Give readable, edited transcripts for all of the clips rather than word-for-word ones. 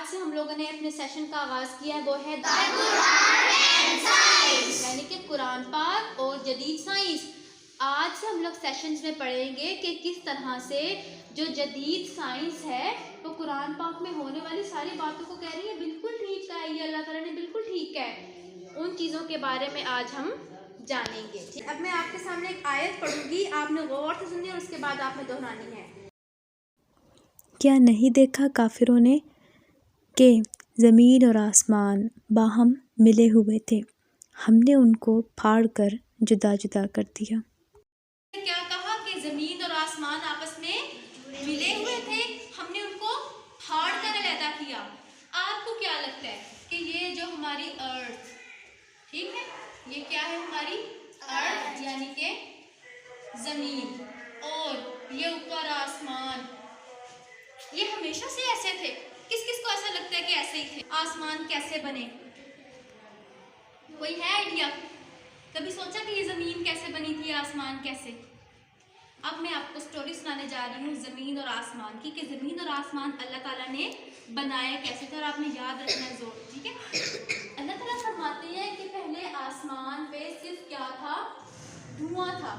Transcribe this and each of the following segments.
से हम लोगों ने अपने सेशन का आगाज़ किया है वो है यानी कि कुरान पाक और जदीद साइंस। आज से हम लोग सेशंस में पढ़ेंगे कि किस तरह से जो जदीद साइंस है वो कुरान पाक में होने वाली सारी बातों को कह रही है बिल्कुल ठीक है, ये अल्लाह ताला ने बिल्कुल ठीक है। उन चीज़ों के बारे में आज हम जानेंगे। अब मैं आपके सामने एक आयत पढ़ूंगी, आपने गौर से सुननी और उसके बाद आपने दोहरानी है। क्या नहीं देखा काफिरों ने कि ज़मीन और आसमान बाहम मिले हुए थे, हमने उनको फाड़ कर जुदा जुदा कर दिया। क्या कहा कि ज़मीन और आसमान आपस में मिले हुए थे, हमने उनको फाड़ कर अलहदा किया। आपको क्या लगता है कि ये जो हमारी अर्थ, ठीक है, ये क्या है हमारी अर्थ यानी कि ज़मीन, और ये ऊपर आसमान, ये हमेशा से ऐसे थे? किस किस को ऐसा लगता है कि ऐसे ही थे? आसमान कैसे बने? कोई है आइडिया? कभी सोचा कि ये ज़मीन कैसे बनी थी, आसमान कैसे? अब मैं आपको स्टोरी सुनाने जा रही हूँ ज़मीन और आसमान की, कि ज़मीन और आसमान अल्लाह ताला ने बनाए कैसे थे, और आपने याद रखना है जोर, ठीक है। अल्लाह ताला फरमाते हैं कि पहले आसमान पे सिर्फ क्या था? धुआं था।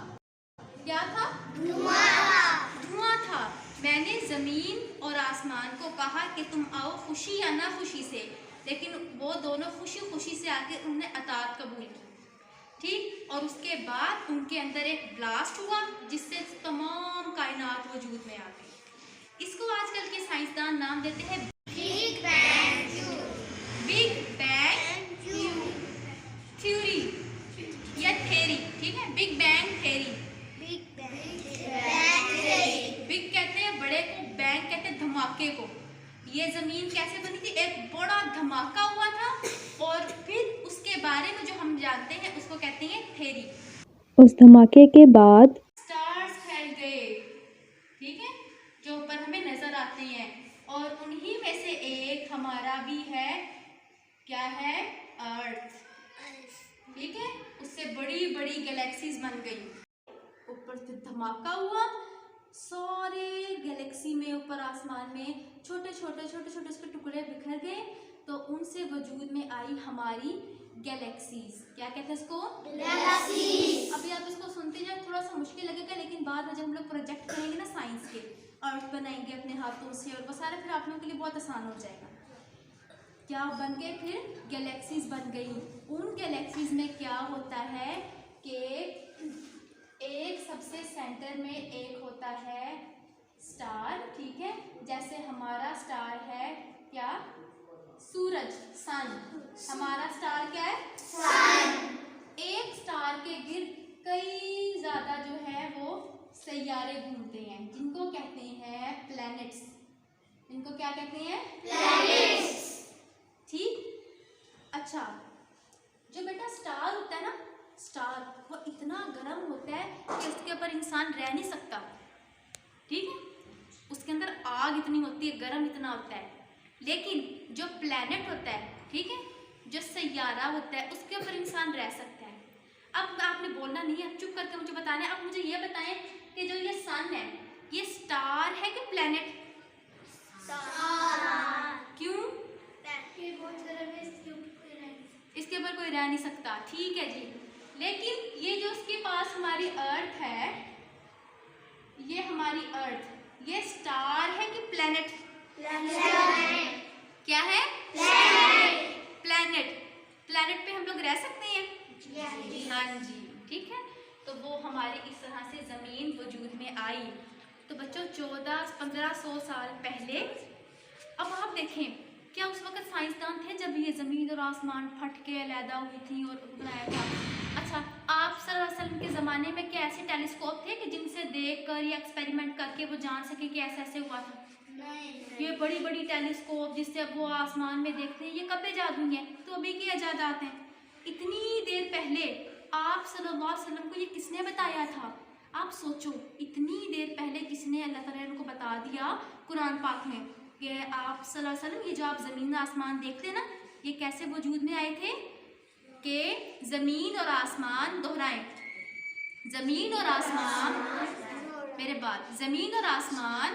क्या था? धुआं था। मैंने ज़मीन और आसमान को कहा कि तुम आओ खुशी या ना खुशी से, लेकिन वो दोनों खुशी खुशी से आके उन्होंने अताअत कबूल की, ठीक। और उसके बाद उनके अंदर एक ब्लास्ट हुआ जिससे तमाम कायनात वजूद में आ गई। इसको आजकल के साइंसदान नाम देते हैं बिग बैंग थ्योरी या थेरी, ठीक है, बिग बैंग थेरी। बिग कहते हैं बड़े को, बैंग कहते हैं धमाके को। ये जमीन कैसे बनी थी? एक बड़ा धमाका हुआ था और फिर उसके बारे में जो हम जानते हैं उसको कहते हैं थेरी। उस धमाके के बाद स्टार्स फैल गए, ठीक है, जो ऊपर हमें नजर आते हैं, और उन्हीं में से एक हमारा भी है। क्या है? अर्थ, ठीक है। उससे बड़ी बड़ी गैलेक्सीज बन गई। ऊपर से धमाका हुआ, सारे गैलेक्सी में ऊपर आसमान में छोटे छोटे छोटे छोटे उसके टुकड़े बिखर गए, तो उनसे वजूद में आई हमारी गैलेक्सीज। क्या कहते हैं इसको? गैलेक्सीज। अभी आप इसको सुनते जाए थोड़ा सा मुश्किल लगेगा, लेकिन बाद में जब हम लोग प्रोजेक्ट करेंगे ना साइंस के, अर्थ बनाएंगे अपने हाथों से और वो सारे, फिर आप लोगों के लिए बहुत आसान हो जाएगा। क्या बन गए? फिर गैलेक्सीज बन गई। उन गैलेक्सीज में क्या होता है कि एक सबसे सेंटर में एक होता है स्टार, ठीक है, जैसे हमारा स्टार है क्या? सूरज, सन। हमारा स्टार क्या है? सन। एक स्टार के गिर्द कई ज्यादा जो है वो सैयारे घूमते हैं, जिनको कहते हैं प्लैनेट्स। इनको क्या कहते हैं? प्लैनेट्स, ठीक। अच्छा, जो बेटा स्टार होता है ना, स्टार वो इतना गर्म होता है कि उसके ऊपर इंसान रह नहीं सकता, ठीक है, उसके अंदर आग इतनी होती है, गर्म इतना होता है। लेकिन जो प्लैनेट होता है, ठीक है, जो सैयारा होता है, उसके ऊपर इंसान रह सकता है। अब आपने बोलना नहीं है, चुप करके मुझे बताना है। अब मुझे ये बताएं कि जो ये सन है, ये स्टार है कि प्लैनेट? क्यों? इसके ऊपर कोई रह नहीं सकता, ठीक है जी। लेकिन ये जो उसके पास हमारी अर्थ है, ये हमारी अर्थ, ये स्टार है कि प्लैनेट? क्या है? प्लैनेट। प्लैनेट पे हम लोग रह सकते हैं? हाँ जी, ठीक है। तो वो हमारी इस तरह से जमीन वजूद में आई। तो बच्चों 1400-1500 साल पहले, अब आप देखें, क्या उस वक्त साइंसदान थे जब ये ज़मीन और आसमान फट के अलहदा हुई थी और बनाया था? अच्छा, आप सल्लल्लाहु अलैहि वसल्लम के ज़माने में क्या ऐसे टेलीस्कोप थे कि जिनसे देख कर या एक्सपेरिमेंट करके वो जान सके कि ऐसे ऐसे हुआ था? नहीं। ये बड़ी बड़ी टेलीस्कोप जिससे अब वो आसमान में देखते हैं, ये कब ईजाद हुई हैं? तो अभी की ईजादात हैं। इतनी देर पहले आप सल्लल्लाहु अलैहि वसल्लम को ये किसने बताया था? आप सोचो, इतनी देर पहले किसने अल्लाह ताला ने उनको बता दिया कुरान पाक में कि आप सल्लल्लाहु अलैहि वसल्लम, ये जो आप ज़मीन आसमान देखते हैं ना, ये कैसे वजूद में आए थे? कि ज़मीन और आसमान, दोहराएं, ज़मीन और आसमान, मेरे बाद, ज़मीन और आसमान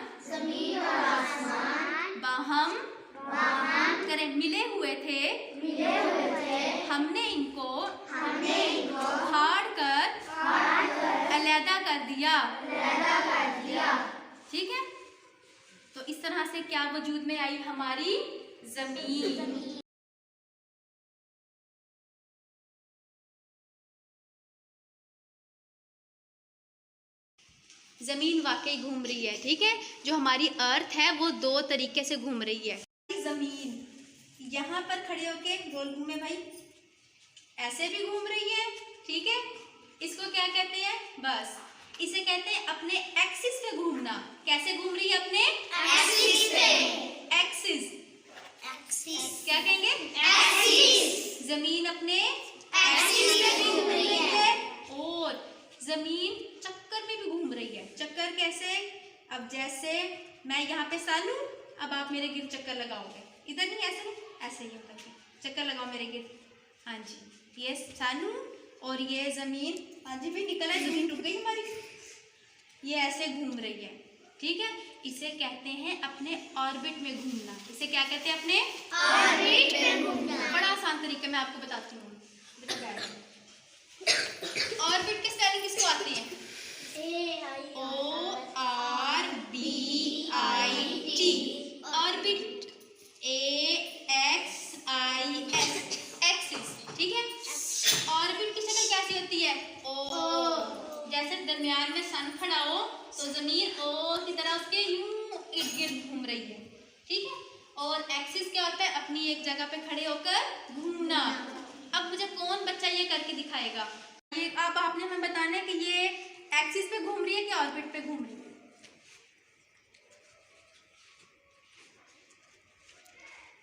बाहम करें, मिले हुए थे हमने इनको फाड़ कर अलहदा कर दिया। ठीक है, तो इस तरह से क्या वजूद में आई हमारी जमीन। जमीन वाकई घूम रही है। ठीक है, जो हमारी अर्थ है वो दो तरीके से घूम रही है। जमीन यहाँ पर खड़े होके गोल घूमे भाई, ऐसे भी घूम रही है। ठीक है, इसको क्या कहते हैं? बस इसे कहते हैं अपने एक्सिस पे घूमना। कैसे घूम रही है? अपने एक्सिस पे। एक्सिस क्या कहेंगे? एक्सिस। जमीन अपने एक्सिस पे घूम रही है और जमीन चक्कर में भी घूम रही है। चक्कर कैसे? अब जैसे मैं यहाँ पे सन हूँ, अब आप मेरे गिर्द चक्कर लगाओगे। इधर नहीं, ऐसे नहीं, ऐसे ही होकर के चक्कर लगाओ मेरे गिर्द। हाँ जी, ये सन हूँ और ये जमीन। हाँ जी भाई, निकला है, जमीन टूट गई हमारी। ये ऐसे घूम रही है। ठीक है, इसे कहते हैं अपने ऑर्बिट में घूमना। इसे क्या कहते हैं? अपने ऑर्बिट में घूमना। बड़ा आसान तरीका मैं आपको बताती हूँ। ऑर्बिट की स्पेलिंग किसको आती है? ORBIT। Orbit AXIS, axis. ठीक है, ऑर्बिट की शक्ल कैसी होती है? ओ। जैसे दरमियान में सन खड़ा हो तो जमीन ओ की तरह उसके यूं इर्द गिर्द घूम रही है। ठीक है, और एक्सिस क्या होता है? अपनी एक जगह पे खड़े होकर घूमना। अब मुझे कौन बच्चा ये करके दिखाएगा? ये अब आपने हमें बताना है कि ये एक्सिस पे घूम रही है कि ऑर्बिट पे घूम रही है?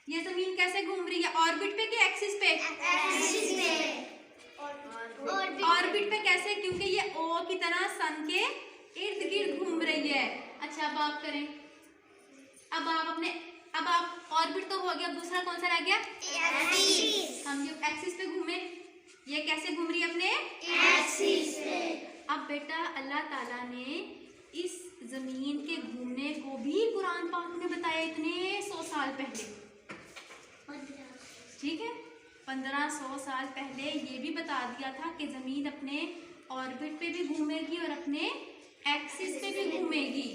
ये जमीन कैसे घूम रही है? ऑर्बिट पे कि एक्सिस पे? एक्सिस पे। ऑर्बिट पे कैसे? क्योंकि ये ओ की तरह सन के इर्द गिर्द घूम रही है। अच्छा, अब आप करें। अब आप ऑर्बिट तो हो गया, दूसरा कौन सा रह गया? एक्सिस। हम जो एक्सिस पे घूमे, ये कैसे घूम रही है? अपने एक्सिस पे। अब बेटा अल्लाह ताला ने इस जमीन के घूमने को भी कुरान पाक में बताया इतने 100 साल पहले। ठीक है, 1500 साल पहले ये भी बता दिया था कि जमीन अपने ऑर्बिट पे भी घूमेगी और अपने एक्सिस पे भी घूमेगी।